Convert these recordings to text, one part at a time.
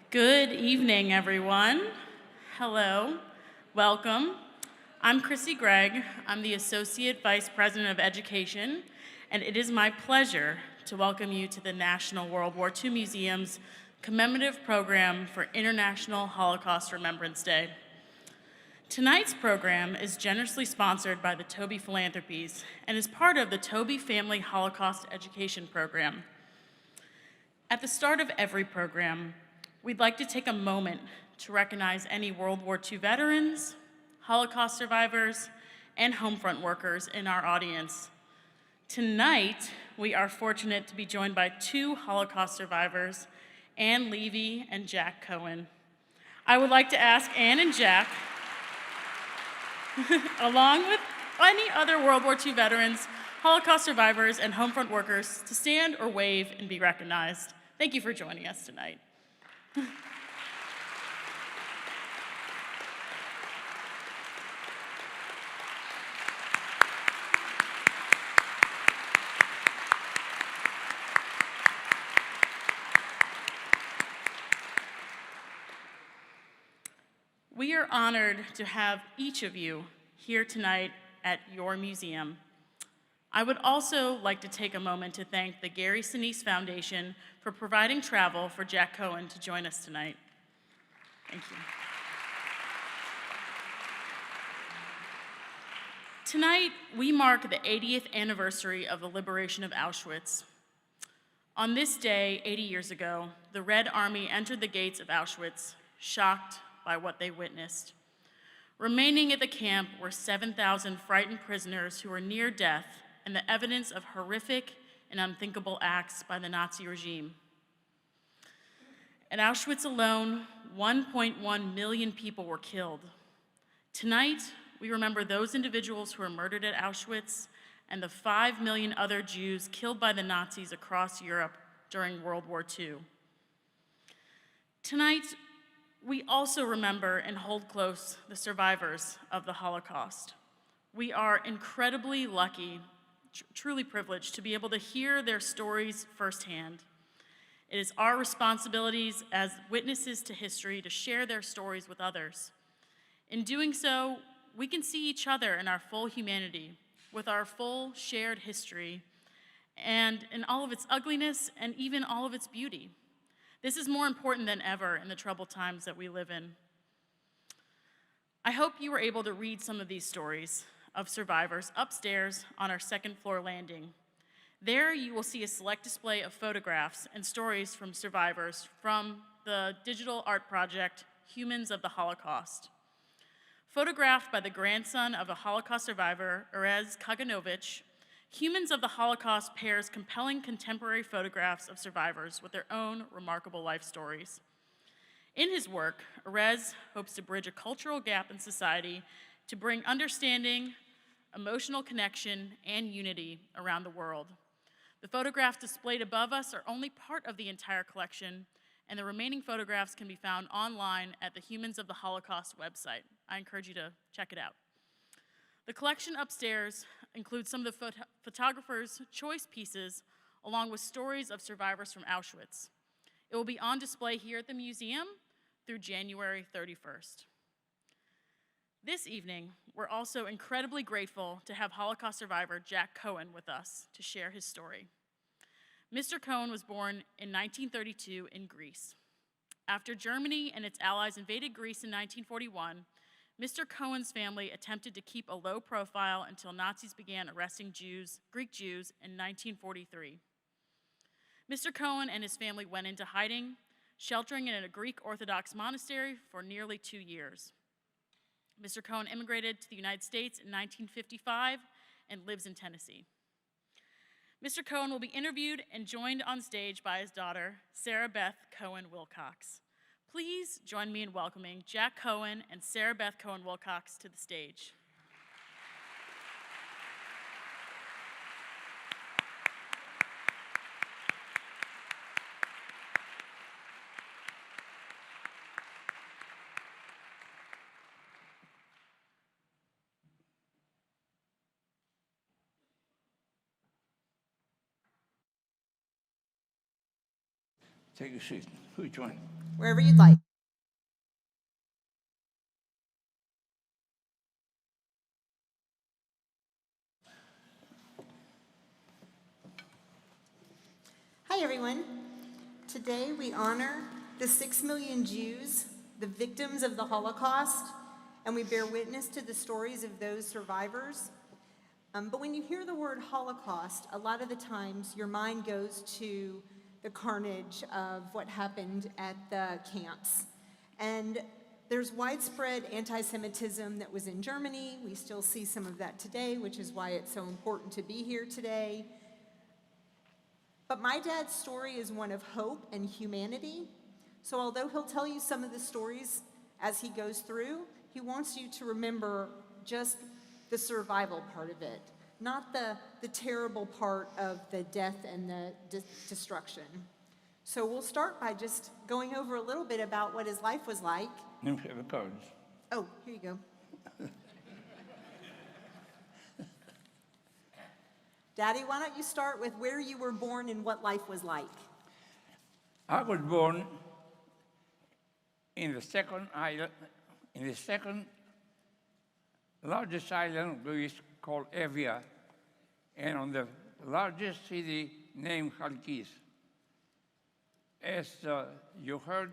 Good evening, everyone. Hello, welcome. I'm Chrissy Gregg. I'm the Associate Vice President of Education, and it is my pleasure to welcome you to the National World War II Museum's Commemorative Program for International Holocaust Remembrance Day. Tonight's program is generously sponsored by the Toby Philanthropies and is part of the Toby Family Holocaust Education Program. At the start of every program, we'd like to take a moment to recognize any World War II veterans, Holocaust survivors, and homefront workers in our audience. Tonight, we are fortunate to be joined by two Holocaust survivors, Anne Levy and Jack Cohen. I would like to ask Anne and Jack, along with any other World War II veterans, Holocaust survivors, and homefront workers, to stand or wave and be recognized. Thank you for joining us tonight. We are honored to have each of you here tonight at your museum. I would also like to take a moment to thank the Gary Sinise Foundation for providing travel for Jack Cohen to join us tonight. Thank you. Tonight, we mark the 80th anniversary of the liberation of Auschwitz. On this day, 80 years ago, the Red Army entered the gates of Auschwitz, shocked by what they witnessed. Remaining at the camp were 7,000 frightened prisoners who were near death and the evidence of horrific and unthinkable acts by the Nazi regime. At Auschwitz alone, 1.1 million people were killed. Tonight, we remember those individuals who were murdered at Auschwitz and the 5 million other Jews killed by the Nazis across Europe during World War II. Tonight, we also remember and hold close the survivors of the Holocaust. We are incredibly lucky, truly privileged, to be able to hear their stories firsthand. It is our responsibilities as witnesses to history to share their stories with others. In doing so, we can see each other in our full humanity, with our full shared history, and in all of its ugliness and even all of its beauty. This is more important than ever in the troubled times that we live in. I hope you were able to read some of these stories of survivors upstairs on our second floor landing. There you will see a select display of photographs and stories from survivors from the digital art project, Humans of the Holocaust. Photographed by the grandson of a Holocaust survivor, Erez Kaganovitz, Humans of the Holocaust pairs compelling contemporary photographs of survivors with their own remarkable life stories. In his work, Erez hopes to bridge a cultural gap in society to bring understanding, emotional connection, and unity around the world. The photographs displayed above us are only part of the entire collection, and the remaining photographs can be found online at the Humans of the Holocaust website. I encourage you to check it out. The collection upstairs includes some of the photographer's choice pieces, along with stories of survivors from Auschwitz. It will be on display here at the museum through January 31st. This evening, we're also incredibly grateful to have Holocaust survivor Jack Cohen with us to share his story. Mr. Cohen was born in 1932 in Greece. After Germany and its allies invaded Greece in 1941, Mr. Cohen's family attempted to keep a low profile until Nazis began arresting Greek Jews in 1943. Mr. Cohen and his family went into hiding, sheltering in a Greek Orthodox monastery for nearly 2 years. Mr. Cohen immigrated to the United States in 1955 and lives in Tennessee. Mr. Cohen will be interviewed and joined on stage by his daughter, Sarah Beth Cohen Wilcox. Please join me in welcoming Jack Cohen and Sarah Beth Cohen Wilcox to the stage. Take a seat. Which one? Wherever you'd like. Hi, everyone. Today we honor the 6 million Jews, the victims of the Holocaust, and we bear witness to the stories of those survivors. But when you hear the word Holocaust, a lot of the times your mind goes to the carnage of what happened at the camps. And there's widespread anti-Semitism that was in Germany. We still see some of that today, which is why it's so important to be here today. But my dad's story is one of hope and humanity. So although he'll tell you some of the stories as he goes through, he wants you to remember just the survival part of it, not the terrible part of the death and the destruction. So we'll start by just going over a little bit about what his life was like. Oh, here you go. Daddy, why don't you start with where you were born and what life was like? I was born in the second island, in the second largest island of Greece called Evia, and on the largest city named Chalcis. As you heard,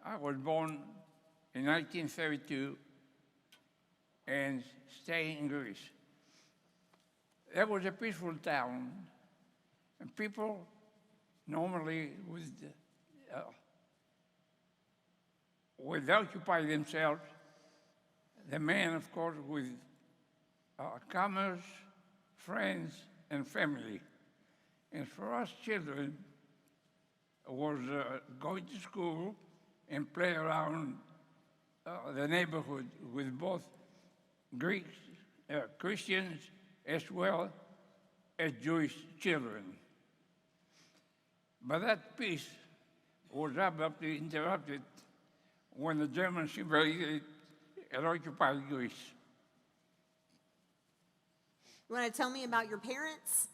I was born in 1932 and stayed in Greece. That was a peaceful town, and people normally would occupy themselves, the men, of course, with commerce, friends, and family. And for us children, was going to school and play around the neighborhood with both Greeks, Christians, as well as Jewish children. But that peace was abruptly interrupted when the Germans invaded and occupied Greece. You want to tell me about your parents?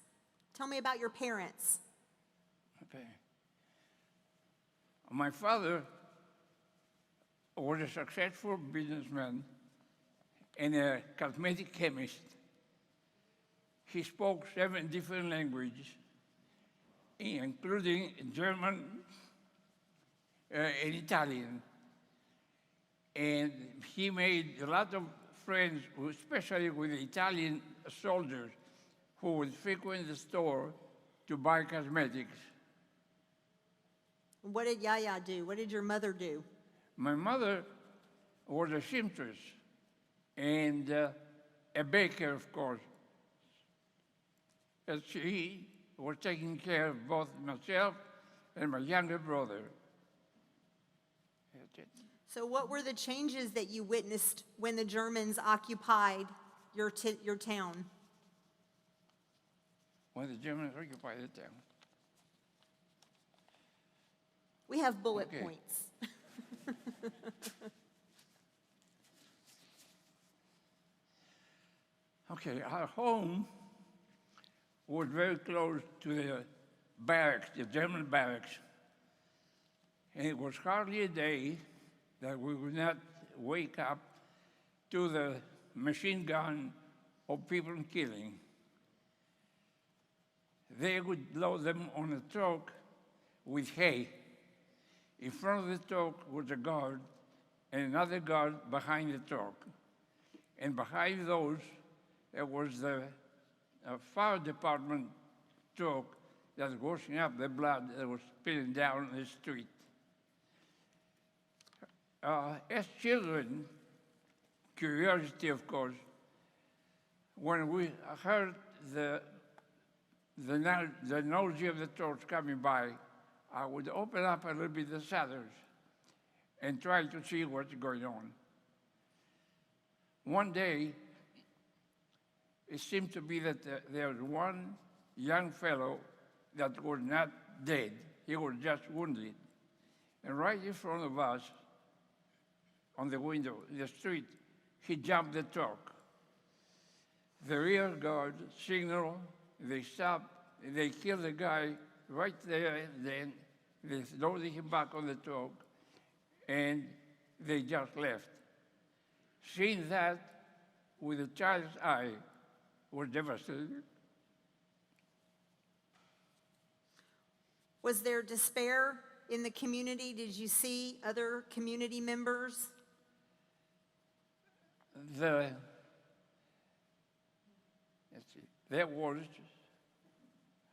Tell me about your parents. Okay. My father was a successful businessman and a cosmetic chemist. He spoke 7 different languages, including German and Italian. And he made a lot of friends, especially with Italian soldiers who would frequent the store to buy cosmetics. What did Yaya do? What did your mother do? My mother was a seamstress and a baker, of course. And she was taking care of both myself and my younger brother. That's it. So what were the changes that you witnessed when the Germans occupied your town? When the Germans occupied the town. We have bullet Okay. points. Okay, our home was very close to the barracks, the German barracks. And it was hardly a day that we would not wake up to the machine gun of people killing. They would load them on a truck with hay. In front of the truck was a guard and another guard behind the truck. And behind those, there was the fire department truck that was washing up the blood that was spilling down the street. As children, curiosity, of course, when we heard the noise of the torch coming by, I would open up a little bit the shutters and try to see what's going on. One day, it seemed to be that there was one young fellow that was not dead. He was just wounded. And right in front of us, on the window, in the street, he jumped the truck. The rear guard signaled, they stopped, they killed the guy right there and then, They loaded him back on the truck, and they just left. Seeing that with a child's eye was devastating. Was there despair in the community? Did you see other community members? There was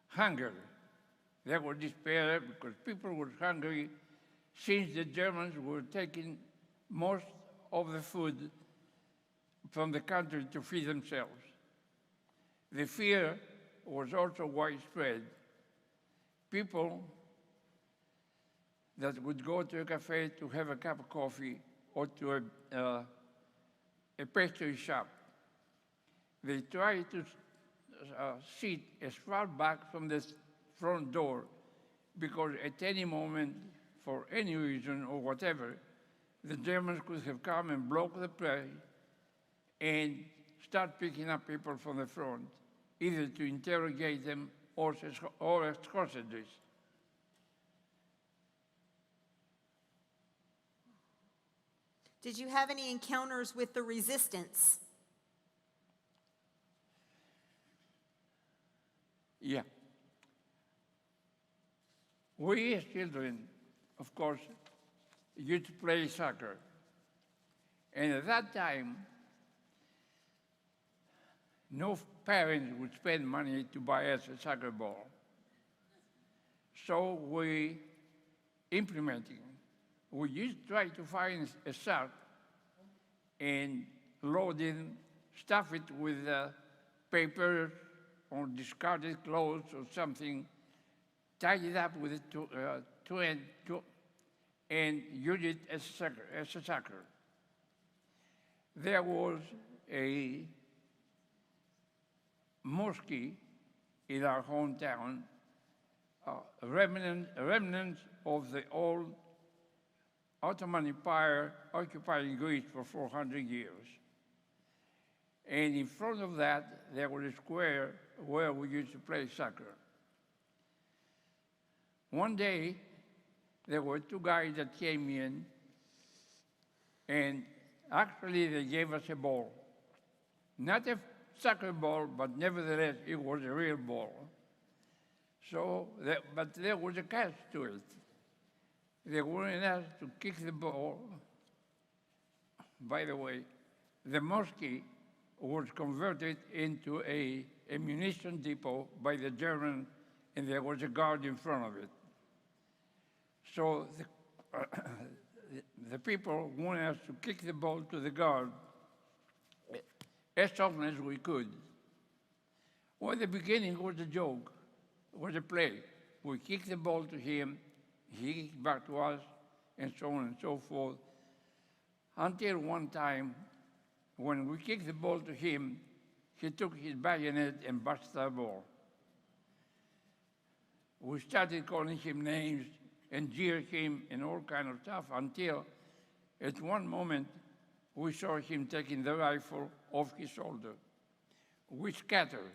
hunger. There was despair because people were hungry since the Germans were taking most of the food from the country to feed themselves. The fear was also widespread. People that would go to a cafe to have a cup of coffee or to a pastry shop, they tried to sit as far back from the front door because at any moment, for any reason or whatever, the Germans could have come and blocked the place and start picking up people from the front, either to interrogate them or as hostages. Did you have any encounters with the resistance? Yeah. We as children, of course, used to play soccer. And at that time, no parent would spend money to buy us a soccer ball. So we used to try to find a sack and load in, stuff it with paper or discarded clothes or something, tie it up with and use it as a sucker. There was a mosque in our hometown, remnants of the old Ottoman Empire occupying Greece for 400 years. And in front of that, there was a square where we used to play soccer. One day, there were two guys that came in, and actually they gave us a ball. Not a soccer ball, but nevertheless, it was a real ball. So, but there was a catch to it. They wanted us to kick the ball. By the way, the mosque was converted into a munition depot by the Germans, and there was a guard in front of it. So the people wanted us to kick the ball to the guard as often as we could. Well, the beginning was a joke, was a play. We kicked the ball to him, he kicked back to us, and so on and so forth, until one time, when we kicked the ball to him, he took his bayonet and busted our ball. We started calling him names and jeered him and all kind of stuff until at one moment we saw him taking the rifle off his shoulder. We scattered.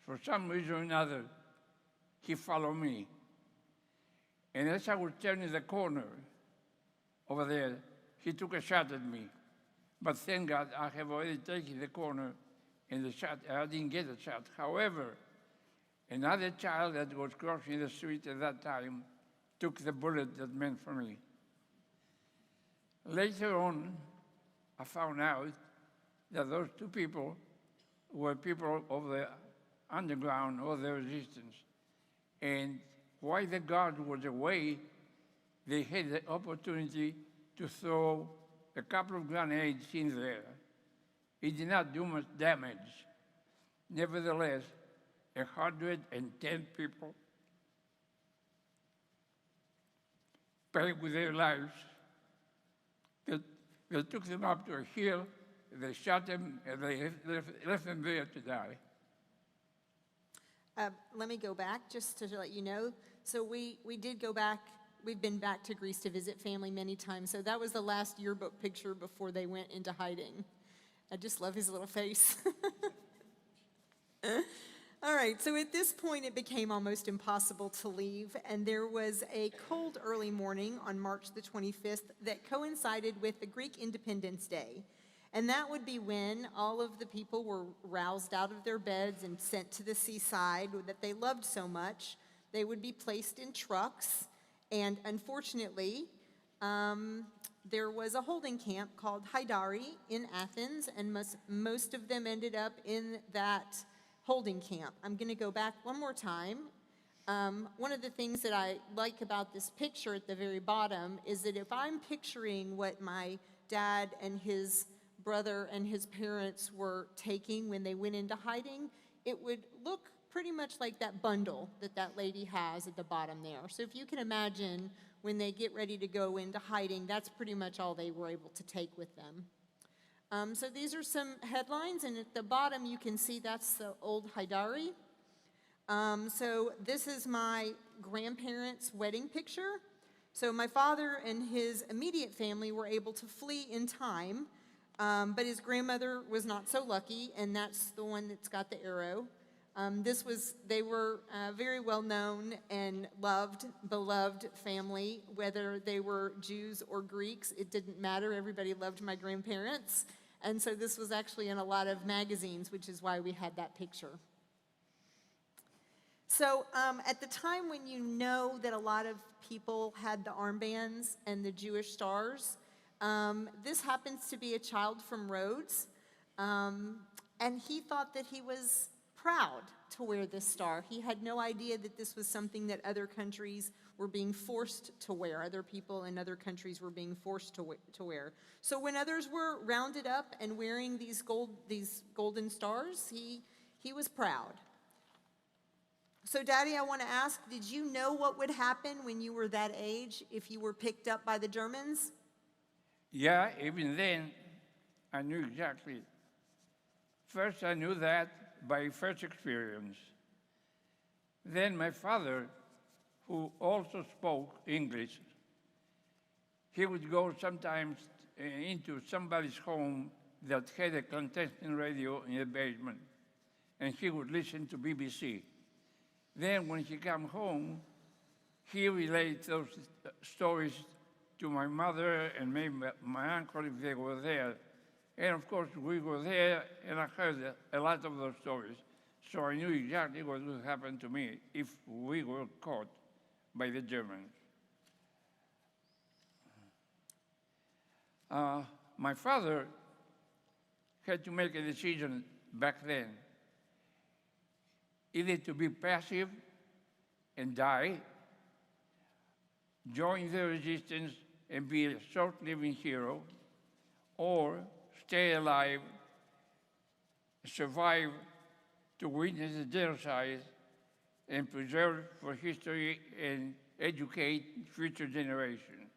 For some reason or another, he followed me. And as I was turning the corner over there, he took a shot at me. But thank God, I have already taken the corner, and the shot, I didn't get a shot. However, another child that was crossing the street at that time took the bullet that meant for me. Later on, I found out that those two people were people of the underground or the resistance. And while the guard was away, they had the opportunity to throw a couple of grenades in there. It did not do much damage. Nevertheless, 110 people paid with their lives. They took them up to a hill, they shot them, and they left them there to die. Let me go back just to let you know. So we did go back. We've been back to Greece to visit family many times. So that was the last yearbook picture before they went into hiding. I just love his little face. All right, so at this point, it became almost impossible to leave, and there was a cold early morning on March the 25th that coincided with the Greek Independence Day. And that would be when all of the people were roused out of their beds and sent to the seaside that they loved so much. They would be placed in trucks, and unfortunately, there was a holding camp called Haidari in Athens, and most of them ended up in that holding camp. I'm going to go back one more time. One of the things that I like about this picture at the very bottom is that if I'm picturing what my dad and his brother and his parents were taking when they went into hiding, it would look pretty much like that bundle that that lady has at the bottom there. So if you can imagine when they get ready to go into hiding, that's pretty much all they were able to take with them. So these are some headlines, and at the bottom you can see that's the old Haidari. So this is my grandparents' wedding picture. So my father and his immediate family were able to flee in time, but his grandmother was not so lucky, and that's the one that's got the arrow. They were very well known and beloved family, whether they were Jews or Greeks, it didn't matter, everybody loved my grandparents. And so this was actually in a lot of magazines, which is why we had that picture. So at the time when you know that a lot of people had the armbands and the Jewish stars, this happens to be a child from Rhodes, and he thought that he was proud to wear this star. He had no idea that this was something that other countries were being forced to wear. Other people in other countries were being forced to wear. So when others were rounded up and wearing these golden stars, he was proud. So Daddy, I want to ask, did you know what would happen when you were that age if you were picked up by the Germans? Yeah, even then, I knew exactly. First, I knew that by first experience. Then my father, who also spoke English, he would go sometimes into somebody's home that had a clandestine radio in the basement, and he would listen to BBC. Then when he came home, he relayed those stories to my mother and maybe my uncle if they were there. And of course, we were there, and I heard a lot of those stories. So I knew exactly what would happen to me if we were caught by the Germans. My father had to make a decision back then, either to be passive and die, join the resistance and be a short-living hero, or stay alive, survive to witness the genocide, and preserve for history and educate future generations.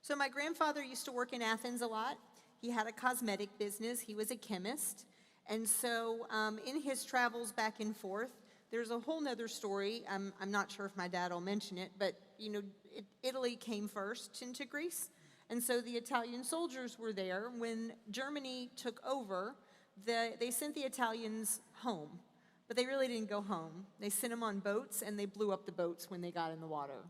So my grandfather used to work in Athens a lot. He had a cosmetic business. He was a chemist. And so in his travels back and forth, there's a whole nother story. I'm not sure if my dad will mention it, but Italy came first into Greece. And so the Italian soldiers were there. When Germany took over, they sent the Italians home. But they really didn't go home. They sent them on boats, and they blew up the boats when they got in the water.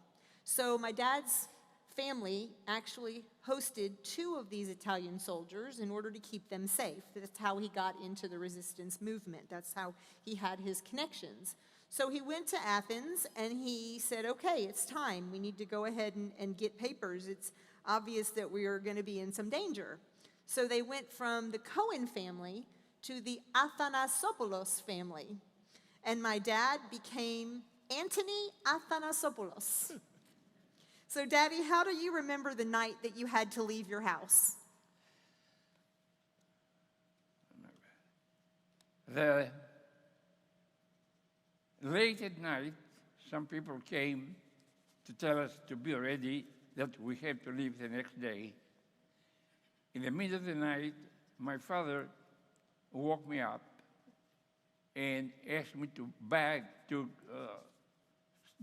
So my dad's family actually hosted 2 of these Italian soldiers in order to keep them safe. That's how he got into the resistance movement. That's how he had his connections. So he went to Athens, and he said, okay, it's time. We need to go ahead and get papers. It's obvious that we are going to be in some danger. So they went from the Cohen family to the Athanasopoulos family. And my dad became Antony Athanasopoulos. So Daddy, how do you remember the night that you had to leave your house? Late at night, some people came to tell us to be ready, that we had to leave the next day. In the middle of the night, my father woke me up and asked me to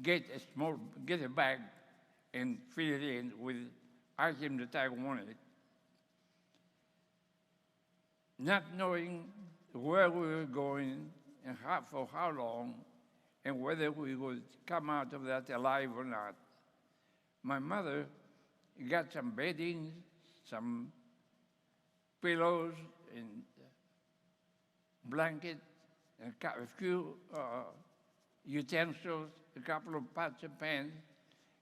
get a bag and fill it in with items that I wanted. Not knowing where we were going, and for how long, and whether we would come out of that alive or not. My mother got some bedding, some pillows, and blankets, and a few utensils, a couple of pots and pans,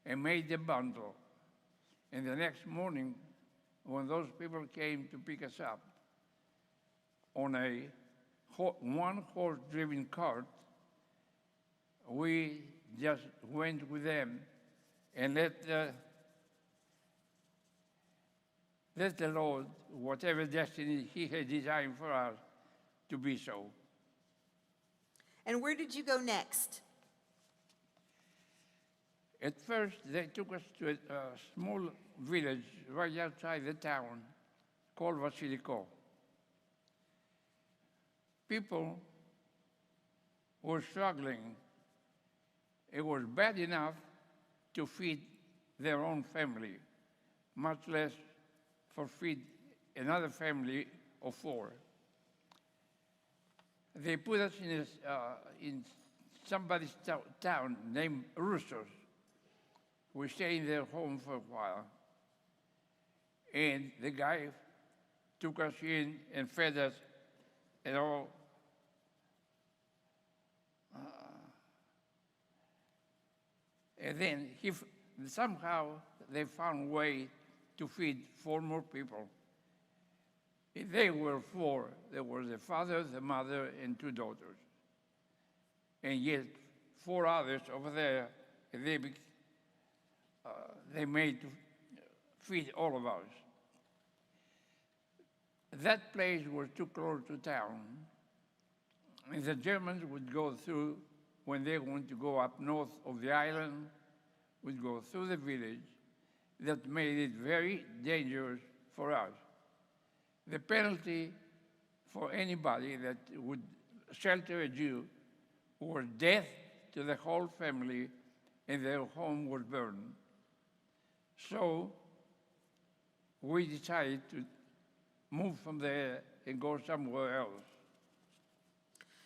and made the bundle. And the next morning, when those people came to pick us up on a one-horse-driven cart, we just went with them and let the Lord, whatever destiny He had designed for us, to be so. And where did you go next? At first, they took us to a small village right outside the town called Vasiliko. People were struggling. It was bad enough to feed their own family, much less for feed another family of 4. They put us in somebody's town named Russos. We stayed in their home for a while. And the guy took us in and fed us and all. And then somehow they found a way to feed 4 more people. And they were 4. There was the father, the mother, and 2 daughters. And yet 4 others over there, they made to feed all of us. That place was too close to town. And the Germans would go through, when they wanted to go up north of the island, would go through the village. That made it very dangerous for us. The penalty for anybody that would shelter a Jew was death to the whole family, and their home was burned. So we decided to move from there and go somewhere else.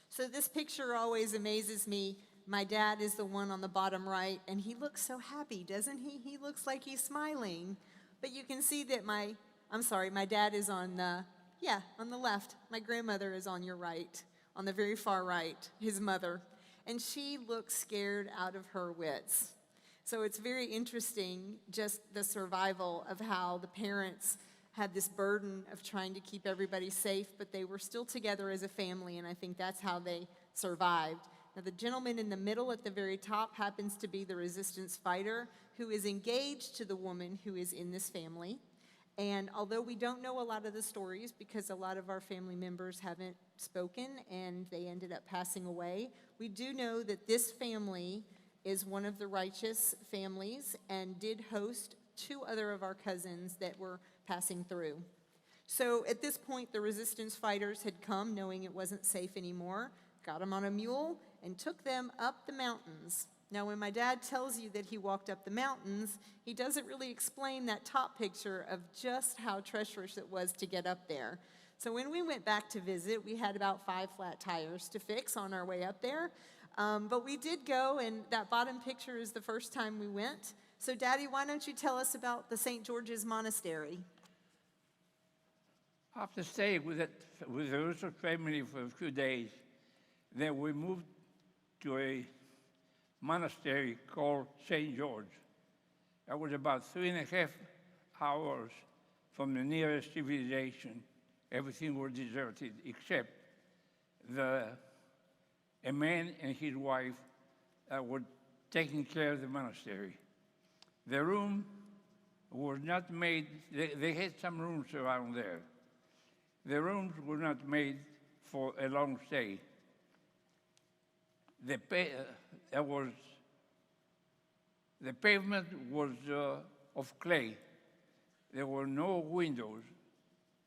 So this picture always amazes me. My dad is the one on the bottom right, and he looks so happy, doesn't he? He looks like he's smiling. But you can see that my dad is on the left. My grandmother is on your right, on the very far right, his mother. And she looks scared out of her wits. So it's very interesting, just the survival of how the parents had this burden of trying to keep everybody safe, but they were still together as a family, and I think that's how they survived. Now, the gentleman in the middle at the very top happens to be the resistance fighter who is engaged to the woman who is in this family. And although we don't know a lot of the stories because a lot of our family members haven't spoken and they ended up passing away, we do know that this family is one of the righteous families and did host 2 other of our cousins that were passing through. So at this point, the resistance fighters had come, knowing it wasn't safe anymore, got them on a mule, and took them up the mountains. Now, when my dad tells you that he walked up the mountains, he doesn't really explain that top picture of just how treacherous it was to get up there. So when we went back to visit, we had about 5 flat tires to fix on our way up there. But we did go, and that bottom picture is the first time we went. So, Daddy, why don't you tell us about the St. George's Monastery? After staying with the Russo family for a few days, then we moved to a monastery called St. George. That was about 3.5 hours from the nearest civilization. Everything was deserted except a man and his wife were taking care of the monastery. The room was not made, they had some rooms around there. The rooms were not made for a long stay. The pavement was of clay. There were no windows,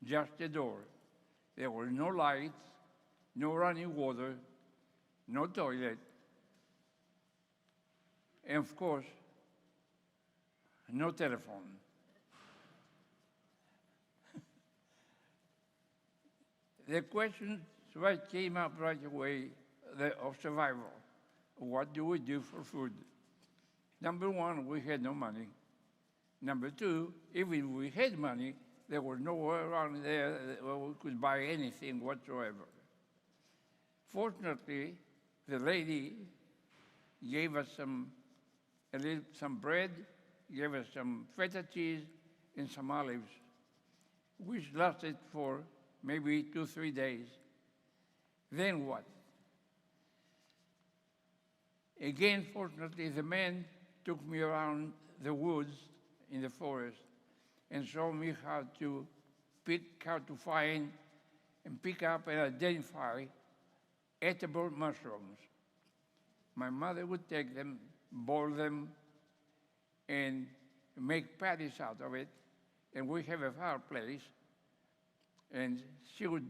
just a door. There were no lights, no running water, no toilet, and of course, no telephone. The question came up right away, of survival. What do we do for food? Number one, we had no money. Number two, even if we had money, there was nowhere around there where we could buy anything whatsoever. Fortunately, the lady gave us some bread, gave us some feta cheese, and some olives, which lasted for maybe 2-3 days. Then what? Again, fortunately, the man took me around the woods in the forest and showed me how to find and pick up and identify edible mushrooms. My mother would take them, boil them, and make patties out of it. And we have a fireplace, and she would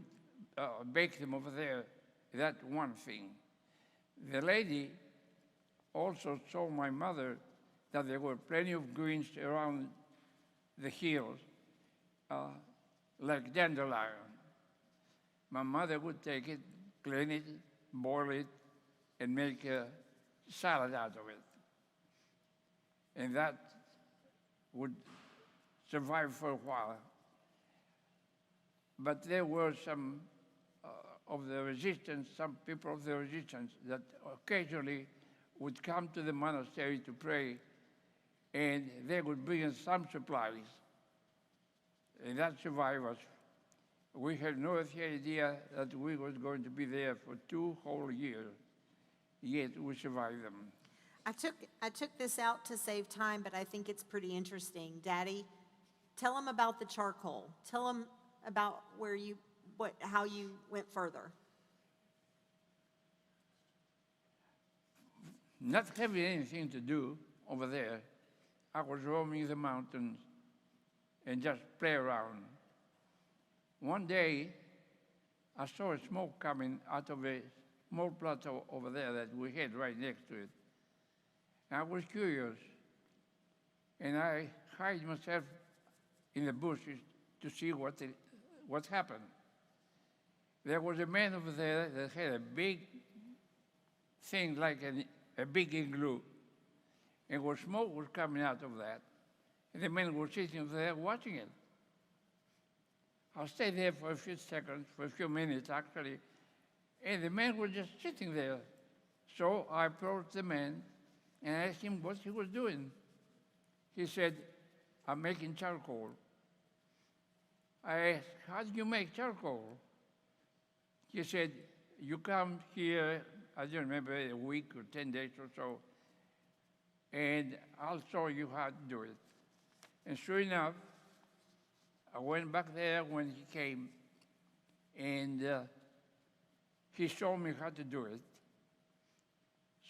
bake them over there. That's one thing. The lady also told my mother that there were plenty of greens around the hills, like dandelion. My mother would take it, clean it, boil it, and make a salad out of it. And that would survive for a while. But there were some of the resistance, some people of the resistance that occasionally would come to the monastery to pray, and they would bring us some supplies. And that survived us. We had no idea that we was going to be there for 2 whole years, yet we survived them. I took this out to save time, but I think it's pretty interesting. Daddy, tell them about the charcoal. Tell them about how you went further. Not having anything to do over there, I was roaming the mountains and just play around. One day, I saw a smoke coming out of a small plateau over there that we had right next to it. I was curious, and I hid myself in the bushes to see what happened. There was a man over there that had a big thing like a big igloo, and smoke was coming out of that, and the man was sitting over there watching it. I stayed there for a few seconds, for a few minutes actually, and the man was just sitting there. So I approached the man and asked him what he was doing. He said, "I'm making charcoal." I asked, "How do you make charcoal?" He said, "You come here, I don't remember, a week or 10 days or so, and I'll show you how to do it." And sure enough, I went back there when he came, and he showed me how to do it.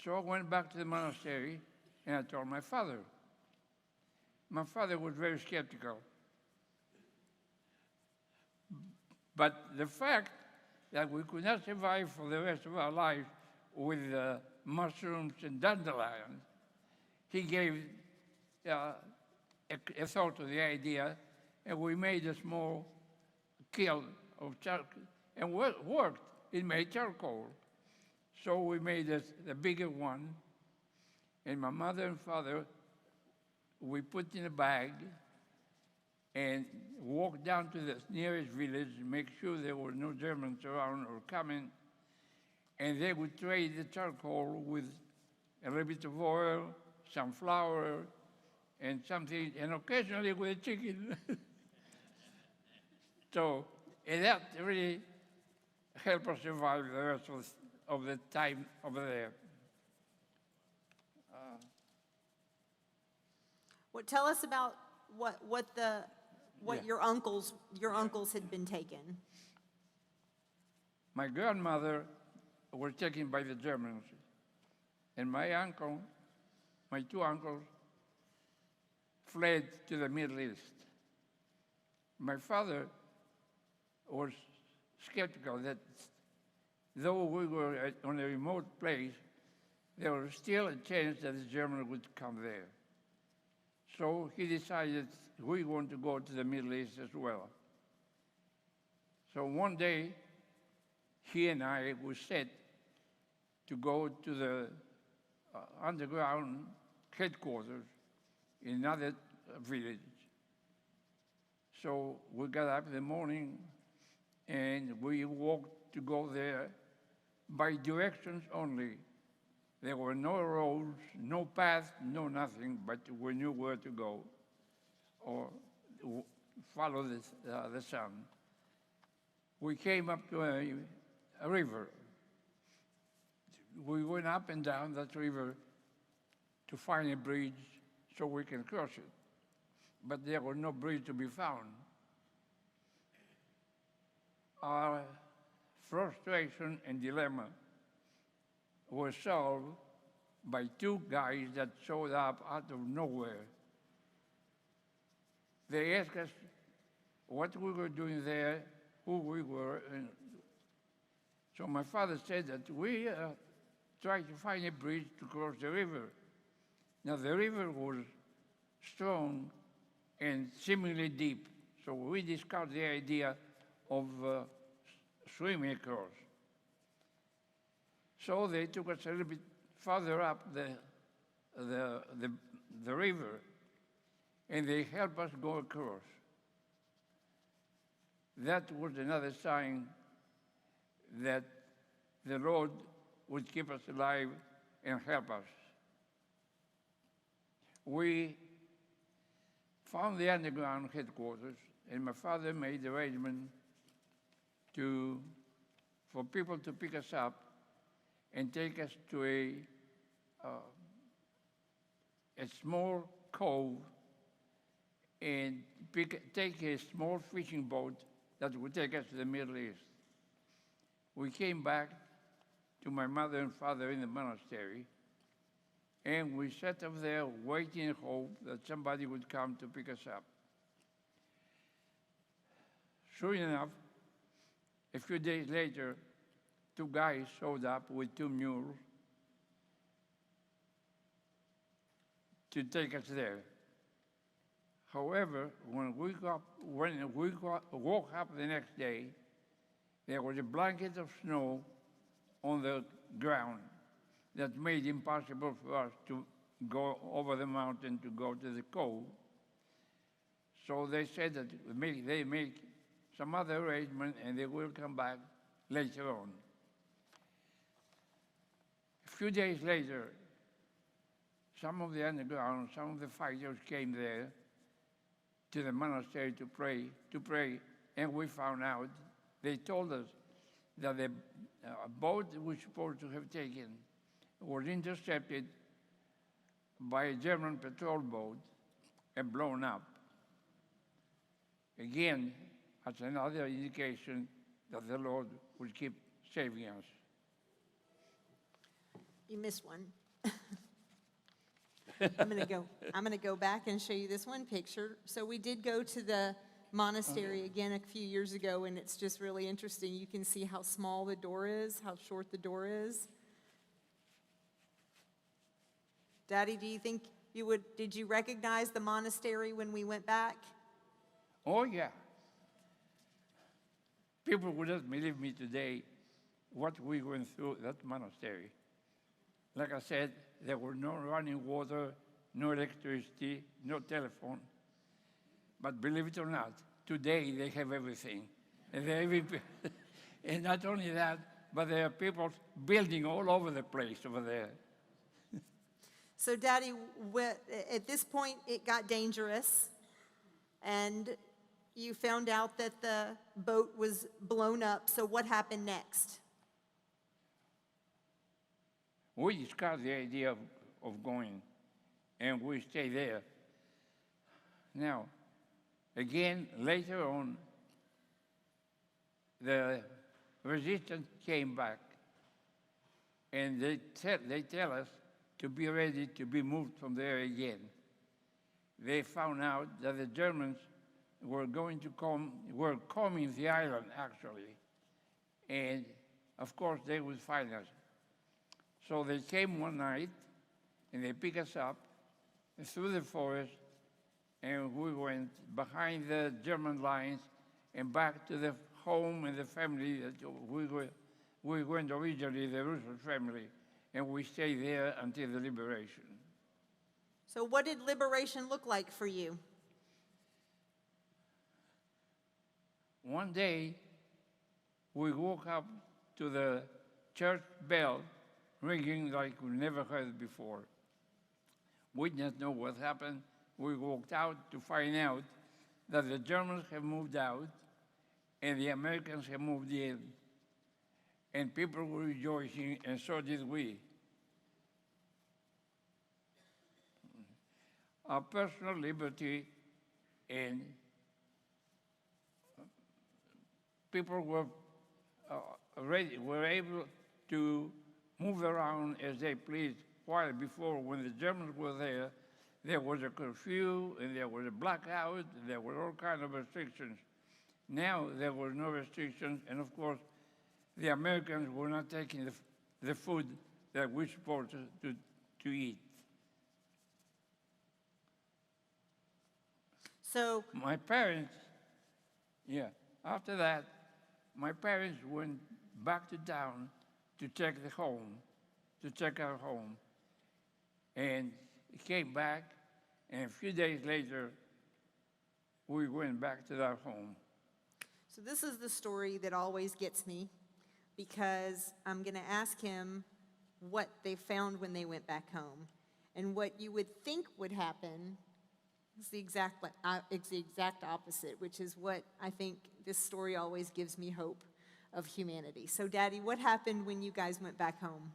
So I went back to the monastery, and I told my father. My father was very skeptical. But the fact that we could not survive for the rest of our lives with mushrooms and dandelions, he gave a thought to the idea, and we made a small kiln of charcoal, and worked. It made charcoal. So we made the bigger one, and my mother and father, we put in a bag and walked down to the nearest village to make sure there were no Germans around or coming, and they would trade the charcoal with a little bit of oil, some flour, and something, and occasionally with a chicken. So, and that really helped us survive the rest of the time over there. Well, tell us about what Yeah. your uncles had been taken. My grandmother was taken by the Germans, and my two uncles, fled to the Middle East. My father was skeptical that though we were on a remote place, there was still a chance that the Germans would come there. So he decided we want to go to the Middle East as well. So one day, he and I would sit to go to the underground headquarters in another village. So we got up in the morning and we walked to go there by directions only. There were no roads, no path, no nothing, but we knew where to go or follow the sun. We came up to a river. We went up and down that river to find a bridge so we can cross it. But there was no bridge to be found. Our frustration and dilemma were solved by two guys that showed up out of nowhere. They asked us what we were doing there, who we were. And so my father said that we tried to find a bridge to cross the river. Now the river was strong and seemingly deep, so we discussed the idea of swimming across. So they took us a little bit further up the river, and they helped us go across. That was another sign that the Lord would keep us alive and help us. We found the underground headquarters, and my father made the arrangement for people to pick us up and take us to a small cove and take a small fishing boat that would take us to the Middle East. We came back to my mother and father in the monastery, and we sat up there waiting in hope that somebody would come to pick us up. Sure enough, a few days later, two guys showed up with two mules to take us there. However, when we woke up the next day, there was a blanket of snow on the ground that made it impossible for us to go over the mountain to go to the cove. So they said that they make some other arrangement and they will come back later on. A few days later, some of the underground, some of the fighters came there to the monastery to pray, and we found out, they told us that the boat we were supposed to have taken was intercepted by a German patrol boat and blown up. Again, that's another indication that the Lord will keep saving us. You missed one. I'm gonna go back and show you this one picture. So we did go to the monastery again a few years ago, and it's just really interesting. You can see how small the door is, how short the door is. Daddy, do you think did you recognize the monastery when we went back? Oh, yeah. People would not believe me today what we went through at that monastery. Like I said, there was no running water, no electricity, no telephone. But believe it or not, today they have everything. And not only that, but there are people building all over the place over there. So, Daddy, at this point, it got dangerous, and you found out that the boat was blown up. So what happened next? We discussed the idea of going, and we stayed there. Now, again, later on, the resistance came back, and they tell us to be ready to be moved from there again. They found out that the Germans were coming the island, actually, and of course they would find us. So they came one night, and they picked us up through the forest, and we went behind the German lines and back to the home and the family that we went originally, the Russian family. and we stayed there until the liberation. So what did liberation look like for you? One day, we woke up to the church bell ringing like we never heard before. We didn't know what happened. We walked out to find out that the Germans have moved out and the Americans have moved in. And people were rejoicing, and so did we. Our personal liberty and people were able to move around as they pleased. While before, when the Germans were there was a curfew, and there was a blackout, and there were all kinds of restrictions. Now there were no restrictions, and of course, the Americans were not taking the food that we're supposed to eat. So, My parents, after that, my parents went back to town to check our home. And came back, and a few days later, we went back to our home. so this is the story that always gets me, because I'm going to ask him what they found when they went back home. And what you would think would happen is the exact opposite, which is what I think this story always gives me hope of humanity. So, Daddy, what happened when you guys went back home?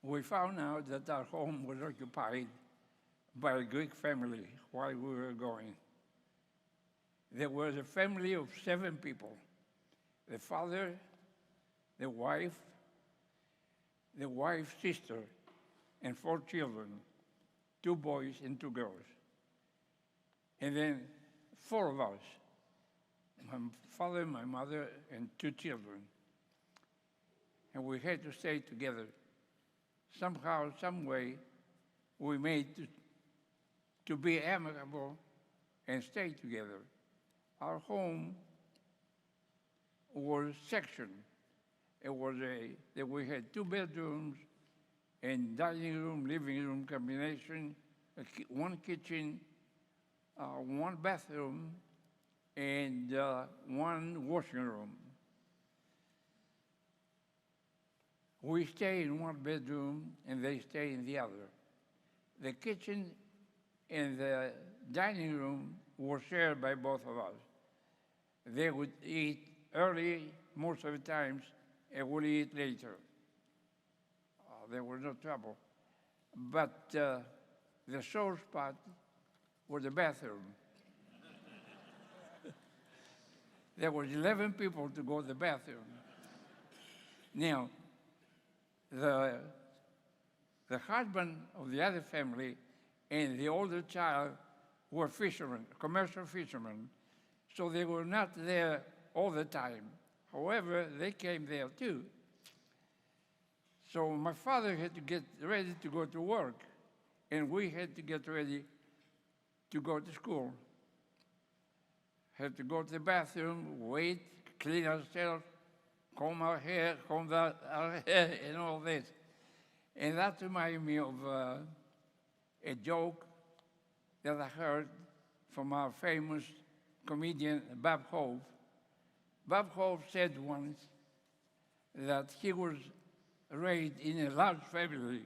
We found out that our home was occupied by a Greek family while we were going. There was a family of 7 people: the father, the wife's sister, and 4 children, 2 boys and 2 girls. And then 4 of us, my father, my mother, and 2 children. And we had to stay together. Somehow, some way, we made to be amicable and stay together. Our home was sectioned. We had 2 bedrooms and dining room, living room combination, 1 kitchen, 1 bathroom, and 1 washing room. We stay in 1 bedroom, and they stay in the other. The kitchen and the dining room were shared by both of us. They would eat early most of the times, and would eat later. There was no trouble. But the sore spot was the bathroom. There were 11 people to go to the bathroom. Now, the husband of the other family and the older child were fishermen, commercial fishermen, so they were not there all the time. However, they came there too. So my father had to get ready to go to work, and we had to get ready to go to school. Had to go to the bathroom, wait, clean ourselves, comb our hair, our hair, and all this. And that reminded me of a joke that I heard from our famous comedian, Bob Hope. Bob Hope said once that he was raised in a large family,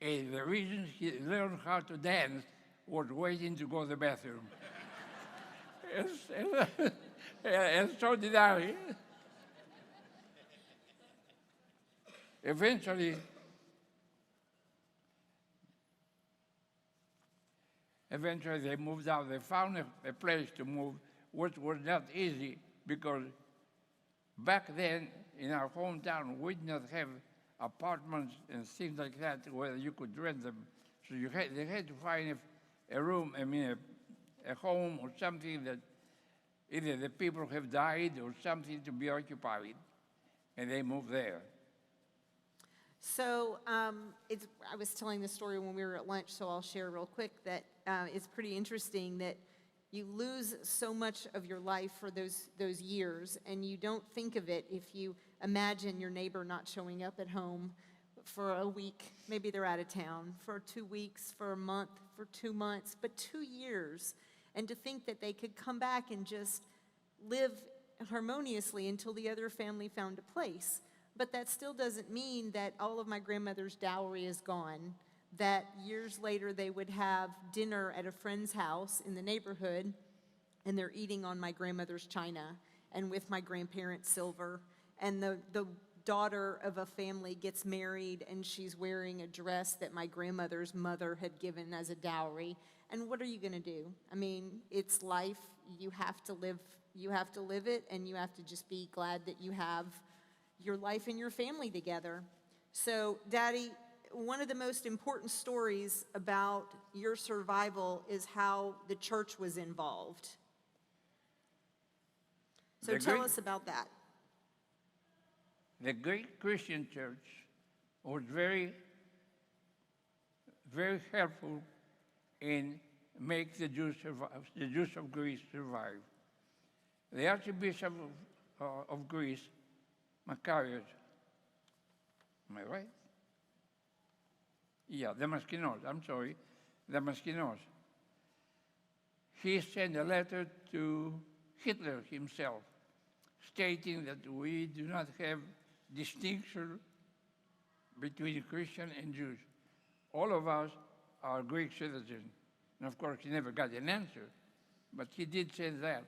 and the reason he learned how to dance was waiting to go to the bathroom. and so did I. Eventually, they moved out. They found a place to move, which was not easy, because back then in our hometown, we did not have apartments and things like that where you could rent them. So they had to find a room, a home or something that either the people have died or something to be occupied, and they moved there. So I was telling the story when we were at lunch, so I'll share real quick that it's pretty interesting that you lose so much of your life for those years, and you don't think of it if you imagine your neighbor not showing up at home for a week. Maybe they're out of town for 2 weeks, for a month, for 2 months, but 2 years. And to think that they could come back and just live harmoniously until the other family found a place. But that still doesn't mean that all of my grandmother's dowry is gone, that years later they would have dinner at a friend's house in the neighborhood, and they're eating on my grandmother's china and with my grandparents' silver, and the daughter of a family gets married and she's wearing a dress that my grandmother's mother had given as a dowry. And what are you going to do? I mean, it's life. You have to live it, and you have to just be glad that you have your life and your family together. So, Daddy, one of the most important stories about your survival is how the church was involved. So tell us about that. The Greek Christian Church was very, very helpful in make the Jews of Greece survive. The Archbishop of Greece, Macarius, am I right? Yeah, Damaskinos, I'm sorry, Damaskinos. He sent a letter to Hitler himself, stating that we do not have distinction between Christian and Jews. All of us are Greek citizens. And of course, he never got an answer, but he did say that.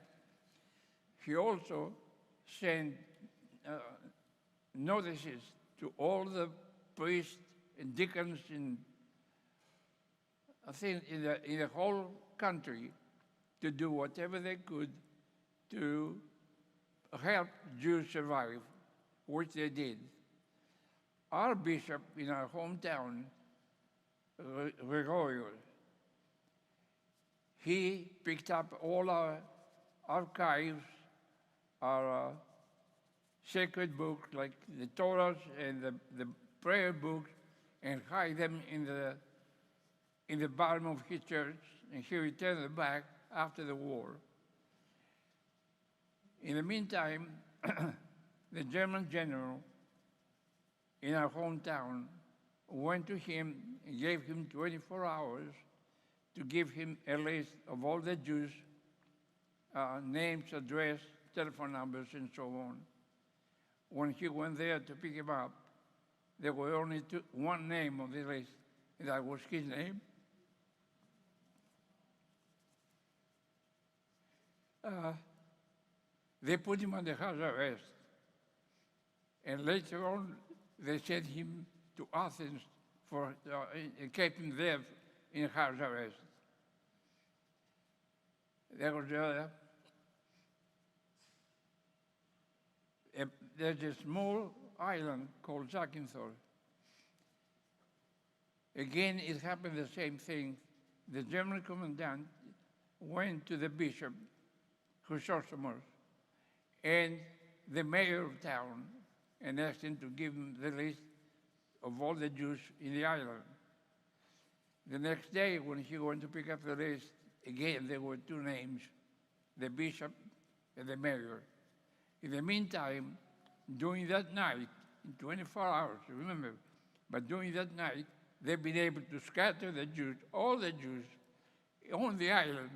He also sent notices to all the priests and deacons in, I think, in the whole country to do whatever they could to help Jews survive, which they did. Our bishop in our hometown, Gregorio, he picked up all our archives, our sacred books, like the Torahs and the prayer books, and hide them in the bottom of his church, and he returned them back after the war. In the meantime, the German general in our hometown went to him and gave him 24 hours to give him a list of all the Jews, names, address, telephone numbers, and so on. When he went there to pick him up, there were only one name on the list, and that was his name. They put him under house arrest, and later on they sent him to Athens and kept him there in house arrest. There was there's a small island called Zakynthos. Again, it happened the same thing. The German commandant went to the bishop, Chrysostomos, and the mayor of town, and asked him to give him the list of all the Jews in the island. The next day, when he went to pick up the list, again, there were two names, the bishop and the mayor. In the meantime, during that night, in 24 hours, remember, but during that night, they've been able to scatter the Jews, all the Jews, on the island,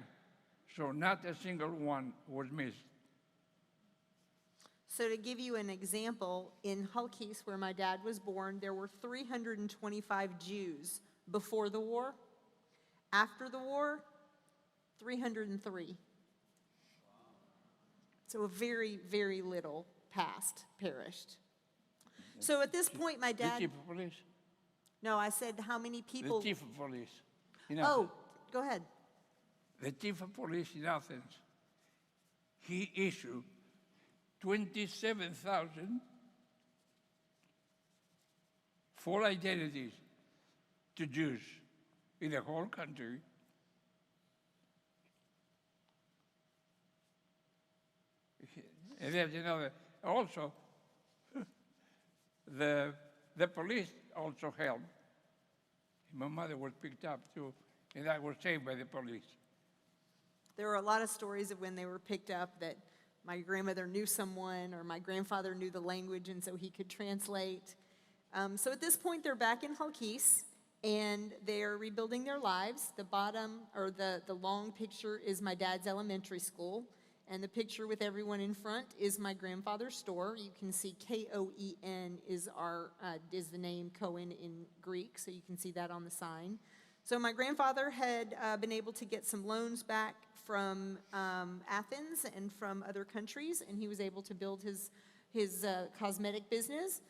so not a single one was missed. So to give you an example, in Chalcis, where my dad was born, there were 325 Jews before the war. After the war, 303. So a very, very little perished. So at this point, my dad... The chief of police? No, I said how many people... The chief of police. Oh, go ahead. The chief of police in Athens, he issued 27,000 full identities to Jews in the whole country. And there's another, also, the police also helped. My mother was picked up too, and I was saved by the police. There were a lot of stories of when they were picked up that my grandmother knew someone or my grandfather knew the language and so he could translate. So at this point, they're back in Chalcis and they're rebuilding their lives. The bottom, or the long picture is my dad's elementary school, and the picture with everyone in front is my grandfather's store. You can see Koen is the name Cohen in Greek, so you can see that on the sign. So my grandfather had been able to get some loans back from Athens and from other countries, and he was able to build his cosmetic business.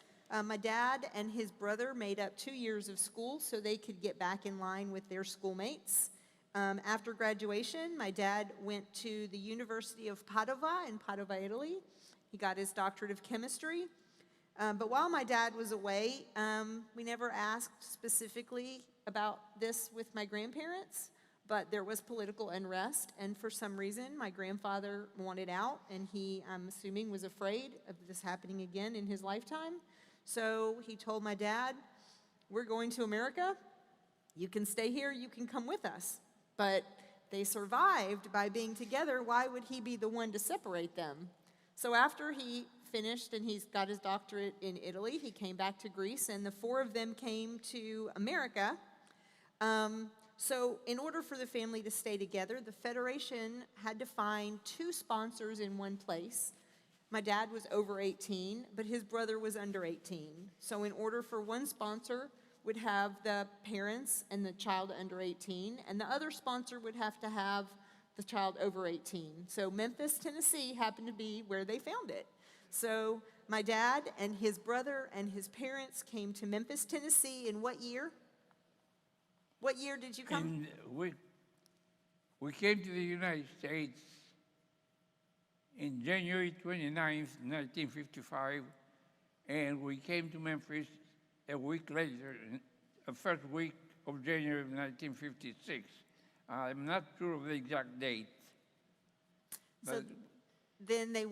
My dad and his brother made up 2 years of school so they could get back in line with their schoolmates. After graduation, my dad went to the University of Padova in Padova, Italy. He got his doctorate of chemistry. But while my dad was away, we never asked specifically about this with my grandparents, but there was political unrest, and for some reason, my grandfather wanted out, and he, I'm assuming, was afraid of this happening again in his lifetime. So he told my dad, "We're going to America. You can stay here, you can come with us." But they survived by being together. Why would he be the one to separate them? So after he finished and he's got his doctorate in Italy, he came back to Greece, and the four of them came to America. So in order for the family to stay together, the Federation had to find 2 sponsors in one place. My dad was over 18, but his brother was under 18. So in order for one sponsor would have the parents and the child under 18, and the other sponsor would have to have the child over 18. So Memphis, Tennessee happened to be where they found it. So my dad and his brother and his parents came to Memphis, Tennessee in what year? What year did you come? And we came to the United States in January 29th, 1955, and we came to Memphis a week later, the first week of January 1956. I'm not sure of the exact date. So then they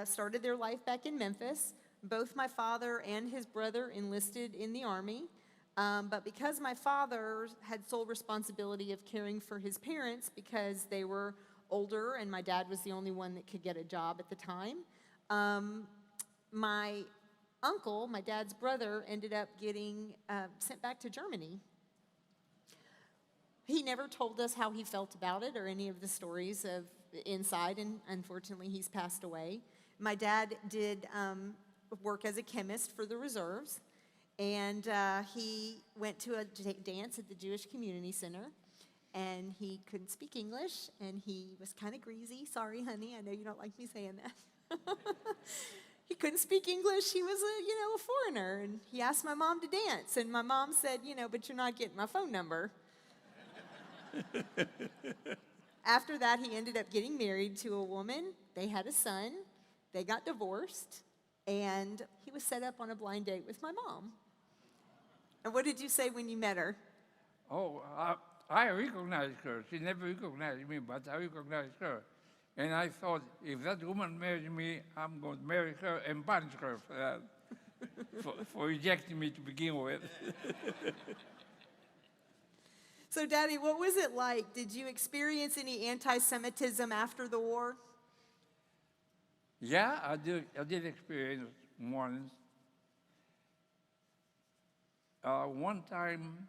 started their life back in Memphis. Both my father and his brother enlisted in the Army. But because my father had sole responsibility of caring for his parents because they were older and my dad was the only one that could get a job at the time, my uncle, my dad's brother, ended up getting sent back to Germany. He never told us how he felt about it or any of the stories of inside, and unfortunately he's passed away. My dad did work as a chemist for the reserves, and he went to a dance at the Jewish Community Center, and he couldn't speak English, and he was kind of greasy. Sorry, honey, I know you don't like me saying that. He couldn't speak English. He was a foreigner, and he asked my mom to dance, and my mom said, "But you're not getting my phone number." After that, he ended up getting married to a woman. They had a son. They got divorced, and he was set up on a blind date with my mom. And what did you say when you met her? Oh, I recognized her. She never recognized me, but I recognized her. And I thought, if that woman marries me, I'm going to marry her and punish her for that, for rejecting me to begin with. So, Daddy, what was it like? Did you experience any anti-Semitism after the war? Yeah, I did experience one. One time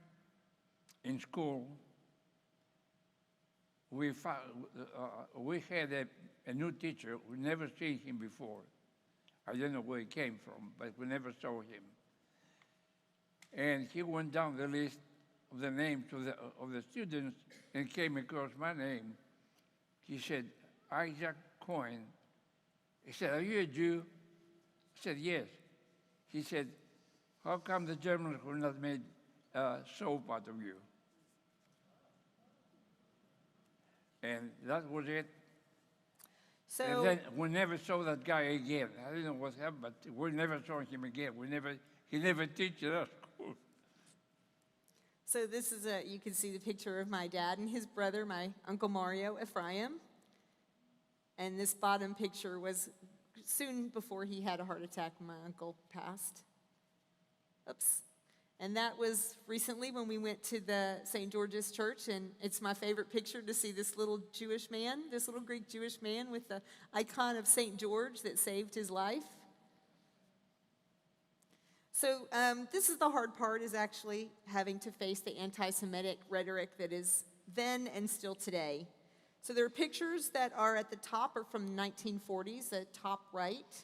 in school, we had a new teacher. We never seen him before. I don't know where he came from, but we never saw him. And he went down the list of the names of the students and came across my name. He said, "Jack Cohen." He said, "Are you a Jew?" I said, "Yes." He said, "How come the Germans were not made soap out of you?" And that was it. So, And then we never saw that guy again. I don't know what happened, but we never saw him again. He never teach at our school. so this is you can see the picture of my dad and his brother, my Uncle Mario Ephraim. And this bottom picture was soon before he had a heart attack when my uncle passed. Oops. And that was recently when we went to the St. George's Church, and it's my favorite picture to see this little Jewish man, this little Greek Jewish man with the icon of St. George that saved his life. So this is the hard part, is actually having to face the anti-Semitic rhetoric that is then and still today. So there are pictures that are at the top are from the 1940s, the top right,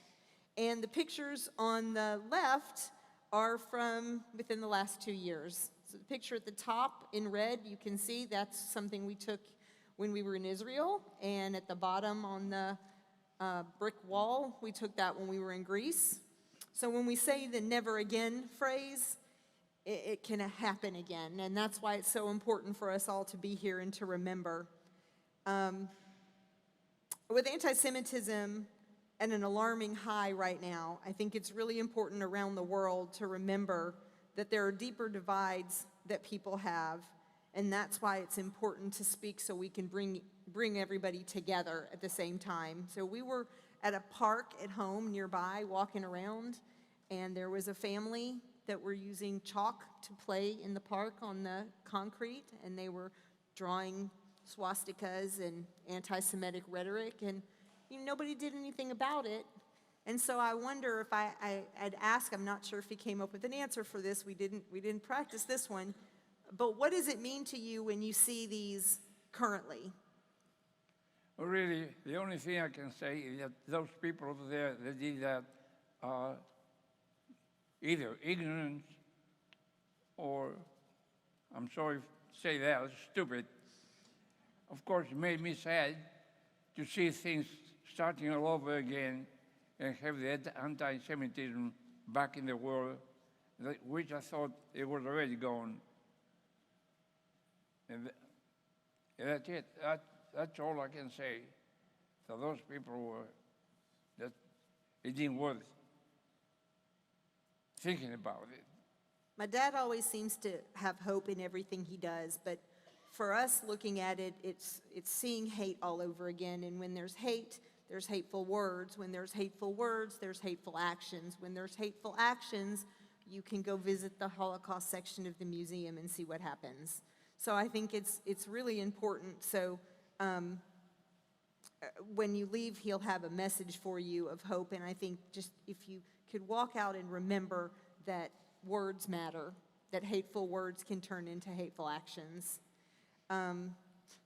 and the pictures on the left are from within the last 2 years. So the picture at the top in red, you can see that's something we took when we were in Israel, and at the bottom on the brick wall, we took that when we were in Greece. So when we say the never again phrase, it can happen again, and that's why it's so important for us all to be here and to remember. With anti-Semitism at an alarming high right now, I think it's really important around the world to remember that there are deeper divides that people have, and that's why it's important to speak so we can bring everybody together at the same time. So we were at a park at home nearby walking around, and there was a family that were using chalk to play in the park on the concrete, and they were drawing swastikas and anti-Semitic rhetoric, and nobody did anything about it. And so I wonder if I'd ask, I'm not sure if he came up with an answer for this, we didn't practice this one, but what does it mean to you when you see these currently? Well, really, the only thing I can say is that those people over there that did that are either ignorant or, I'm sorry to say that, stupid. Of course, it made me sad to see things starting all over again and have the anti-Semitism back in the world, which I thought it was already gone. And that's it. That's all I can say. So those people were, that it didn't worth thinking about it. My dad always seems to have hope in everything he does, but for us looking at it, it's seeing hate all over again. And when there's hate, there's hateful words. When there's hateful words, there's hateful actions. When there's hateful actions, you can go visit the Holocaust section of the museum and see what happens. So I think it's really important. So when you leave, he'll have a message for you of hope. And I think just if you could walk out and remember that words matter, that hateful words can turn into hateful actions.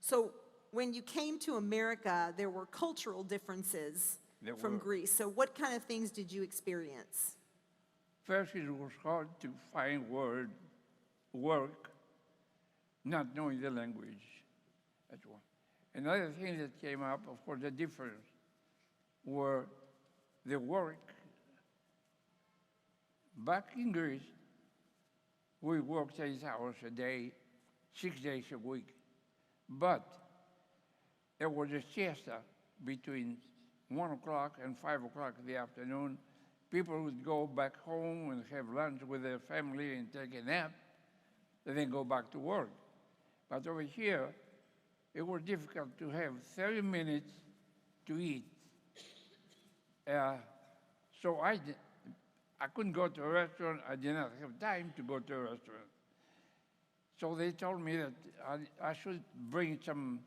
So when you came to America, there were cultural differences from Greece. So what kind of things did you experience? First, it was hard to find work, not knowing the language. That's one. Another thing that came up, of course, the difference were the work. Back in Greece, we worked 8 hours a day, 6 days a week. But there was a siesta between 1 o'clock and 5 o'clock in the afternoon. People would go back home and have lunch with their family and take a nap, and then go back to work. But over here, it was difficult to have 30 minutes to eat. So I couldn't go to a restaurant. I did not have time to go to a restaurant. So they told me that I should bring some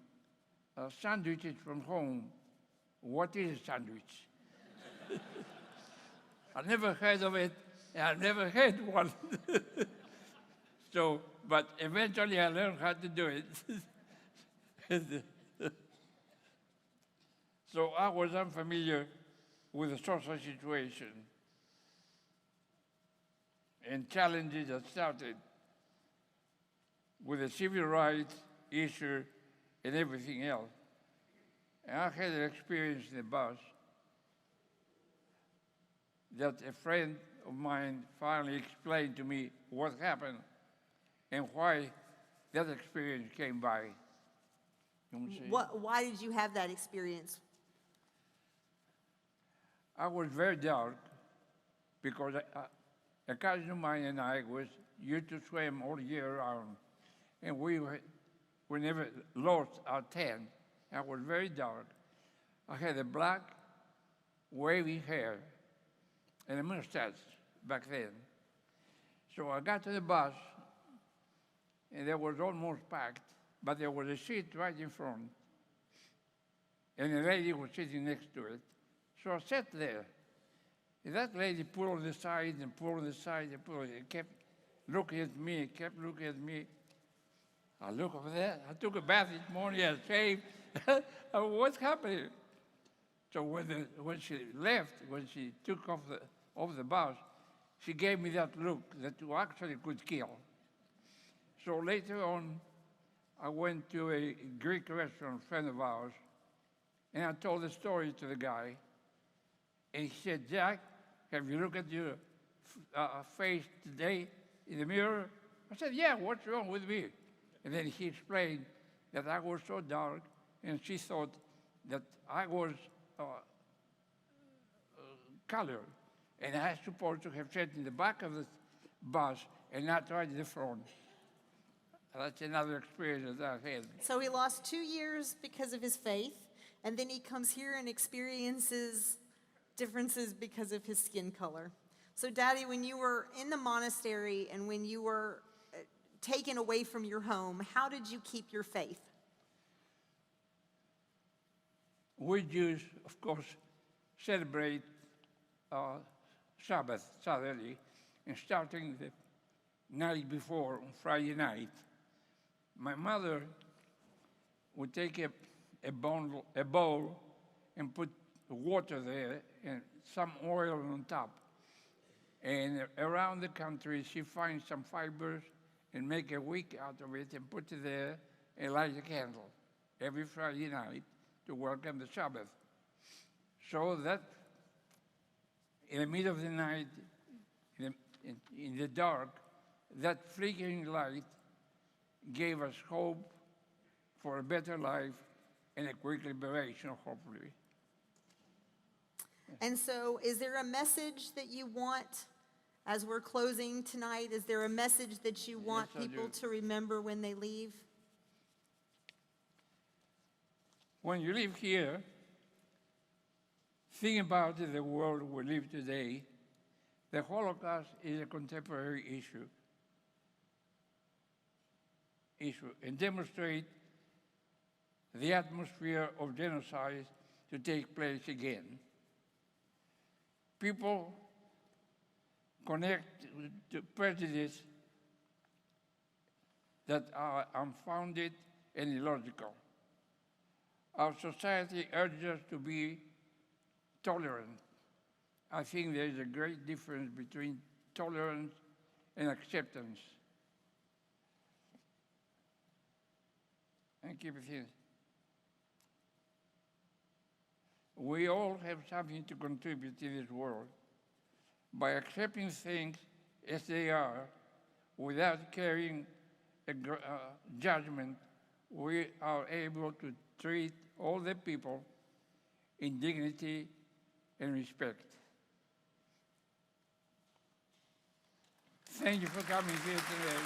sandwiches from home. What is a sandwich? I never heard of it, and I never had one. So, but eventually I learned how to do it. So I was unfamiliar with the social situation and challenges that started with the civil rights issue and everything else. And I had an experience in the bus that a friend of mine finally explained to me what happened and why that experience came by. Why did you have that experience? I was very dark because a cousin of mine and I used to swim all year round, and we never lost our tan. I was very dark. I had a black, wavy hair and a mustache back then. So I got to the bus, and it was almost packed, but there was a seat right in front, and a lady was sitting next to it. So I sat there. And that lady pulled on the side and pulled on the side and pulled, and kept looking at me, kept looking at me. I look over there. I took a bath this morning. I shaved. What's happening? So when she left, when she took off the bus, she gave me that look that you actually could kill. So later on, I went to a Greek restaurant, a friend of ours, and I told the story to the guy. And he said, Jack, have you looked at your face today in the mirror? I said, yeah, what's wrong with me? And then he explained that I was so dark, and she thought that I was colored, and I was supposed to have sat in the back of the bus and not right in the front. That's another experience that I've had. So he lost 2 years because of his faith, and then he comes here and experiences differences because of his skin color. So Daddy, when you were in the monastery and when you were taken away from your home, how did you keep your faith? We Jews, of course, celebrate Sabbath, Saturday, and starting the night before, on Friday night, my mother would take a bowl and put water there and some oil on top. And around the country, she finds some fibers and make a wick out of it and put it there and light a candle every Friday night to welcome the Sabbath. So that in the middle of the night, in the dark, that flickering light gave us hope for a better life and a quick liberation, hopefully. And so is there a message that you want, as we're closing tonight, is there a message that you want Yes, I people do. to remember when they leave? When you live here, think about the world we live today. The Holocaust is a contemporary issue and demonstrate the atmosphere of genocide to take place again. People connect to prejudice that are unfounded and illogical. Our society urges us to be tolerant. I think there is a great difference between tolerance and acceptance. And keep it here. We all have something to contribute to this world. By accepting things as they are, without carrying a judgment, we are able to treat all the people in dignity and respect. Thank you for coming here today.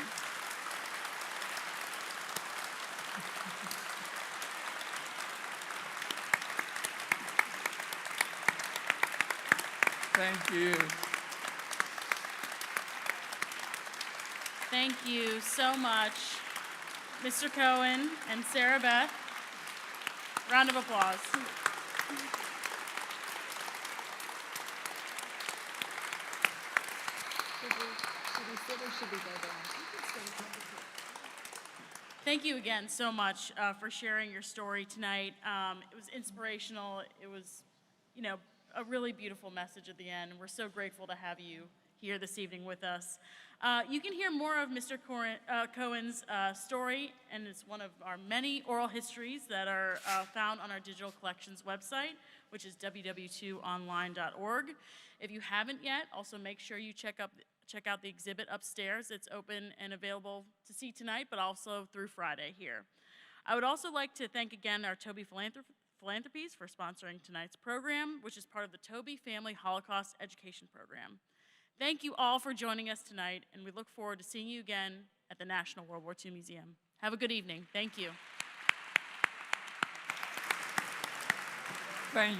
Thank you. Thank you so much, Mr. Cohen and Sarah Beth. Round of applause. Thank you again so much for sharing your story tonight. It was inspirational. It was, a really beautiful message at the end. We're so grateful to have you here this evening with us. You can hear more of Mr. Cohen's story, and it's one of our many oral histories that are found on our digital collections website, which is www.online.org. If you haven't yet, also make sure you check out the exhibit upstairs. It's open and available to see tonight, but also through Friday here. I would also like to thank again our Toby Philanthropies for sponsoring tonight's program, which is part of the Toby Family Holocaust Education Program. Thank you all for joining us tonight, and we look forward to seeing you again at the National World War II Museum. Have a good evening. Thank you. Thank you.